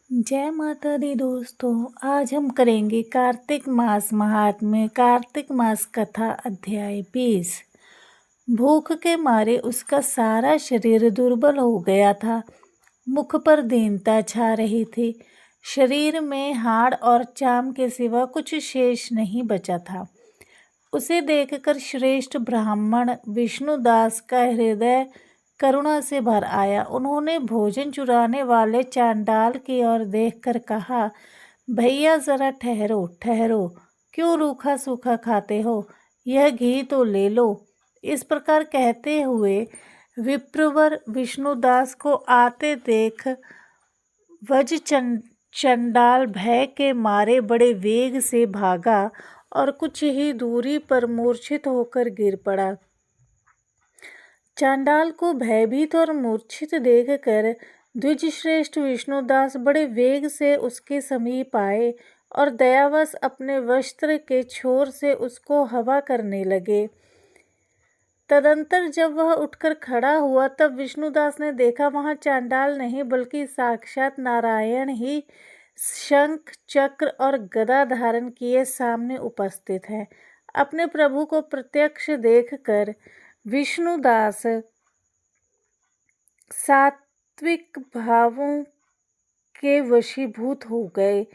जय माता दी दोस्तों। आज हम करेंगे कार्तिक मास महात्म्य कार्तिक मास कथा अध्याय 20। भूख के मारे उसका सारा शरीर दुर्बल हो गया था। मुख पर दीनता छा रही थी। शरीर में हाड़ और चाम के सिवा कुछ शेष नहीं बचा था। उसे देखकर श्रेष्ठ ब्राह्मण विष्णुदास का हृदय करुणा से भर आया। उन्होंने भोजन चुराने वाले चांडाल की ओर देखकर कहा, भैया जरा ठहरो ठहरो, क्यों रूखा सूखा खाते हो? यह घी तो ले लो। इस प्रकार कहते हुए विप्रवर विष्णुदास को आते देख वज चंडाल भय के मारे बड़े वेग से भागा और कुछ ही दूरी पर मूर्छित होकर गिर पड़ा। चांडाल को भयभीत और मूर्छित देखकर द्विजश्रेष्ठ विष्णुदास बड़े वेग से उसके समीप आए और दयावश अपने वस्त्र के छोर से उसको हवा करने लगे। तदंतर जब वह उठकर खड़ा हुआ तब विष्णुदास ने देखा वहां चांडाल नहीं बल्कि साक्षात नारायण ही शंख चक्र और गदा धारण किए सामने उपस्थित है। अपने प्रभु को प्रत्यक्ष देखकर विष्णुदास सात्विक भावों के वशीभूत हो गए।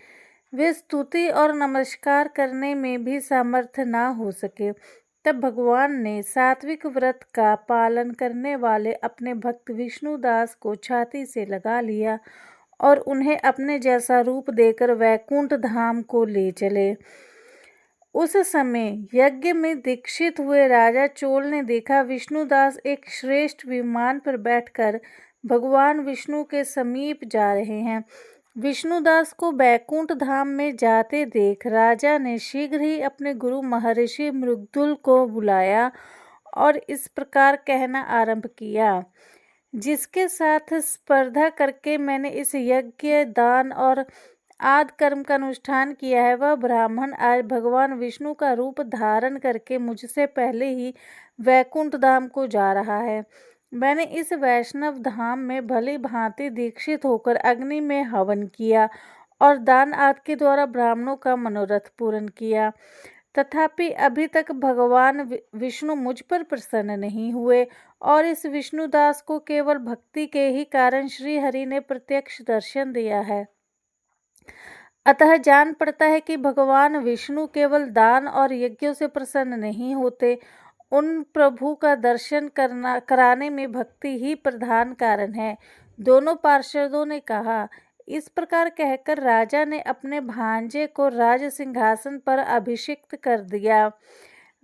वे स्तुति और नमस्कार करने में भी समर्थ ना हो सके। तब भगवान ने सात्विक व्रत का पालन करने वाले अपने भक्त विष्णुदास को छाती से लगा लिया और उन्हें अपने जैसा रूप देकर वैकुंठ धाम को ले चले। उस समय यज्ञ में दीक्षित हुए राजा चोल ने देखा विष्णुदास एक श्रेष्ठ विमान पर बैठकर भगवान विष्णु के समीप जा रहे हैं। विष्णुदास को बैकुंठ धाम में जाते देख राजा ने शीघ्र ही अपने गुरु महर्षि मृगदुल को बुलाया और इस प्रकार कहना आरंभ किया, जिसके साथ स्पर्धा करके मैंने इस यज्ञ दान और आदि कर्म का अनुष्ठान किया है, वह ब्राह्मण आज भगवान विष्णु का रूप धारण करके मुझसे पहले ही वैकुंठ धाम को जा रहा है। मैंने इस वैष्णव धाम में भली भांति दीक्षित होकर अग्नि में हवन किया और दान आदि के द्वारा ब्राह्मणों का मनोरथ पूर्ण किया, तथापि अभी तक भगवान विष्णु मुझ पर प्रसन्न नहीं हुए और इस विष्णुदास को केवल भक्ति के ही कारण श्री हरि ने प्रत्यक्ष दर्शन दिया है। अतः जान पड़ता है कि भगवान विष्णु केवल दान और यज्ञों से प्रसन्न नहीं होते, उन प्रभु का दर्शन कराने में भक्ति ही प्रधान कारण है। दोनों पार्षदों ने कहा। इस प्रकार कहकर राजा ने अपने भांजे को राज सिंहासन पर अभिषिक्त कर दिया।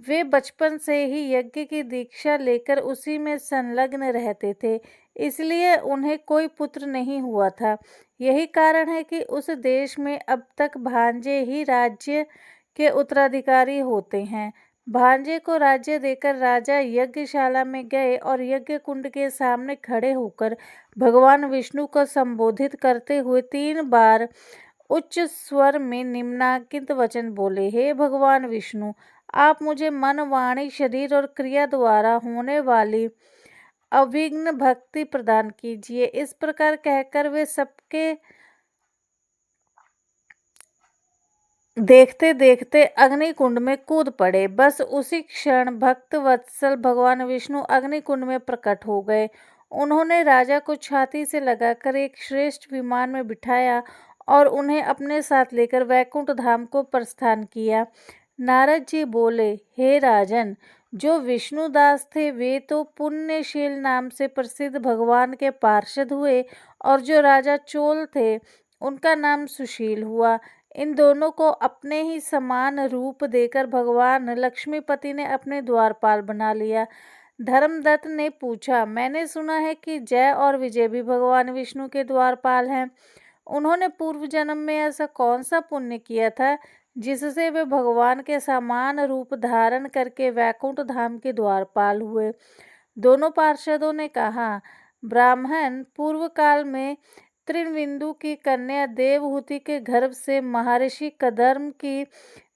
वे बचपन से ही यज्ञ की दीक्षा लेकर उसी में संलग्न रहते थे, इसलिए उन्हें कोई पुत्र नहीं हुआ था। यही कारण है कि उस देश में अब तक भांजे ही राज्य के उत्तराधिकारी होते हैं। भांजे को राज्य देकर राजा यज्ञशाला में गए और यज्ञ कुंड के सामने खड़े होकर भगवान विष्णु को संबोधित करते हुए 3 बार उच्च स्वर में निम्नांकित वचन बोले, हे भगवान विष्णु, आप मुझे मन वाणी शरीर और क्रिया द्वारा होने वाली अविघ्न भक्ति प्रदान कीजिए। इस प्रकार कहकर वे सबके देखते देखते अग्निकुंड में कूद पड़े। बस उसी क्षण भक्त वत्सल भगवान विष्णु अग्निकुंड में प्रकट हो गए। उन्होंने राजा को छाती से लगाकर एक श्रेष्ठ विमान में बिठाया और उन्हें अपने साथ लेकर वैकुंठ धाम को प्रस्थान किया। नारद जी बोले, हे राजन, जो विष्णुदास थे वे तो पुण्यशील नाम से प्रसिद्ध भगवान के पार्षद हुए और जो राजा चोल थे उनका नाम सुशील हुआ। इन दोनों को अपने ही समान रूप देकर भगवान लक्ष्मीपति ने अपने द्वारपाल बना लिया। धर्मदत्त ने पूछा, मैंने सुना है कि जय और विजय भी भगवान विष्णु के द्वारपाल हैं। उन्होंने पूर्व जन्म में ऐसा कौन सा पुण्य किया था जिससे वे भगवान के समान रूप धारण करके वैकुंठ धाम के द्वारपाल हुए? दोनों पार्षदों ने कहा, ब्राह्मण, पूर्व काल में त्रिविंदु की कन्या देवहूति के गर्भ से महर्षि कदर्म की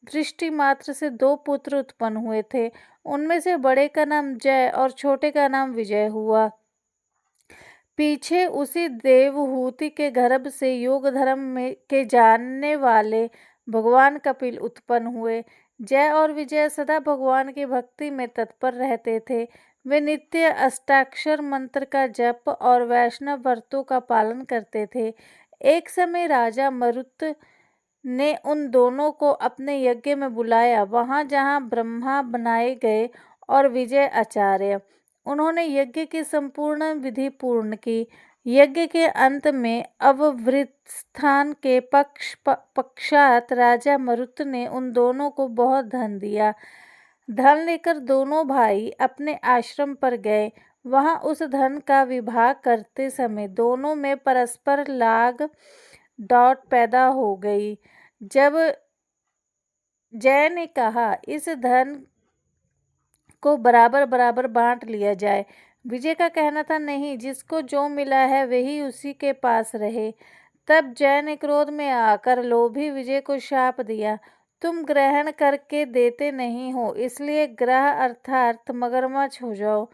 दृष्टि मात्र से 2 पुत्र उत्पन्न हुए थे। उनमें से बड़े का नाम जय और छोटे का नाम विजय हुआ। पीछे उसी देवहूति के गर्भ से योग धर्म में के जानने वाले भगवान कपिल उत्पन्न हुए। जय और विजय सदा भगवान की भक्ति में तत्पर रहते थे। वे नित्य अष्टाक्षर मंत्र का जप और वैष्णव व्रतों का पालन करते थे। एक समय राजा मरुत ने उन दोनों को अपने यज्ञ में बुलाया, वहां जहां ब्रह्मा बनाए गए और विजय आचार्य। उन्होंने यज्ञ की संपूर्ण विधि पूर्ण की। यज्ञ के अंत में अववृतस्थान के पश्चात राजा मरुत ने उन दोनों को बहुत धन दिया। धन लेकर दोनों भाई अपने आश्रम पर गए। वहां उस धन का विभाग करते समय दोनों में परस्पर लाग डॉट पैदा हो गई। जब जय ने कहा, इस धन को बराबर बराबर बांट लिया जाए। विजय का कहना था, नहीं, जिसको जो मिला है वही उसी के पास रहे। तब जय ने क्रोध में आकर लोभी विजय को शाप दिया, तुम ग्रहण करके देते नहीं हो, इसलिए ग्रह अर्थात मगरमच्छ हो जाओ।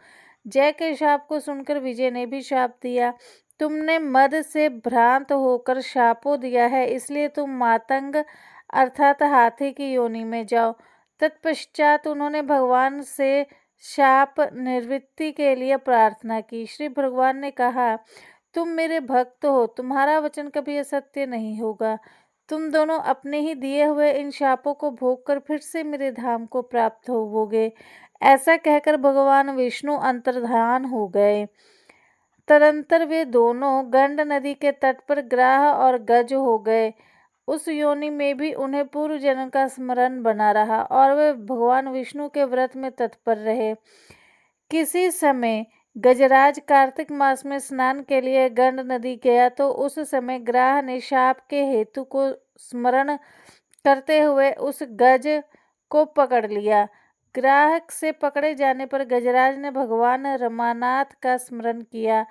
जय के शाप को सुनकर विजय ने भी शाप दिया, तुमने मद से भ्रांत होकर शापों दिया है, इसलिए तुम मातंग अर्थात हाथी की योनि में जाओ। तत्पश्चात उन्होंने भगवान से शाप निवृत्ति के लिए प्रार्थना की। श्री भगवान ने कहा, तुम मेरे भक्त हो, तुम्हारा वचन कभी असत्य नहीं होगा। तुम दोनों अपने ही दिए हुए इन शापों को भोगकर फिर से मेरे धाम को प्राप्त होवोगे। ऐसा कहकर भगवान विष्णु अंतर्धान हो गए। तदंतर वे दोनों गंड नदी के तट पर ग्राह और गज हो गए। उस योनि में भी उन्हें पूर्व जन्म का स्मरण बना रहा और वे भगवान विष्णु के व्रत में तत्पर रहे। किसी समय गजराज कार्तिक मास में स्नान के लिए गंड नदी गया तो उस समय ग्राह ने शाप के हेतु को स्मरण करते हुए उस गज को पकड़ लिया। ग्राह से पकड़े जाने पर गजराज ने भगवान रमानाथ का स्मरण किया।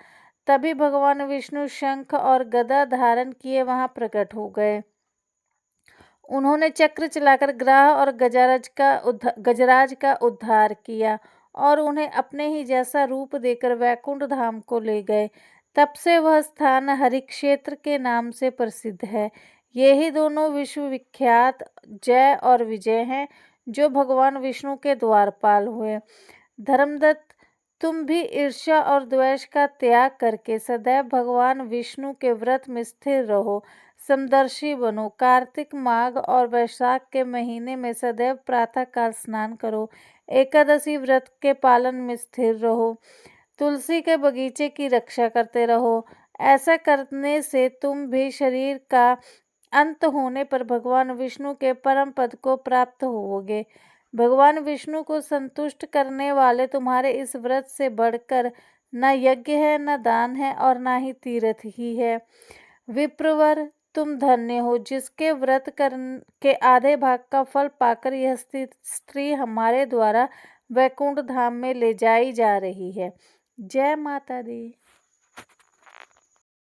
तभी भगवान विष्णु शंख और गदा धारण किए वहां प्रकट हो गए। उन्होंने चक्र चलाकर ग्राह और गजराज का उद्धार किया और उन्हें अपने ही जैसा रूप देकर वैकुंठ धाम को ले गए। तब से वह स्थान हरिक्षेत्र के नाम से प्रसिद्ध है। यही दोनों विश्वविख्यात जय और विजय हैं, जो भगवान विष्णु के द्वारपाल हुए। धर्मदत्त, तुम भी ईर्ष्या और द्वेष का त्याग करके सदैव भगवान विष्णु के व्रत में स्थिर रहो, समदर्शी बनो। कार्तिक, माघ और वैशाख के महीने में सदैव प्रातः काल स्नान करो। एकादशी व्रत के पालन में स्थिर रहो। तुलसी के बगीचे की रक्षा करते रहो। ऐसा करने से तुम भी शरीर का अंत होने पर भगवान विष्णु के परम पद को प्राप्त होवोगे। भगवान विष्णु को संतुष्ट करने वाले तुम्हारे इस व्रत से बढ़कर न यज्ञ है, न दान है और न ही तीर्थ ही है। विप्रवर, तुम धन्य हो, जिसके व्रत के आधे भाग का फल पाकर यह स्त्री हमारे द्वारा वैकुंठ धाम में ले जाई जा रही है। जय माता दी।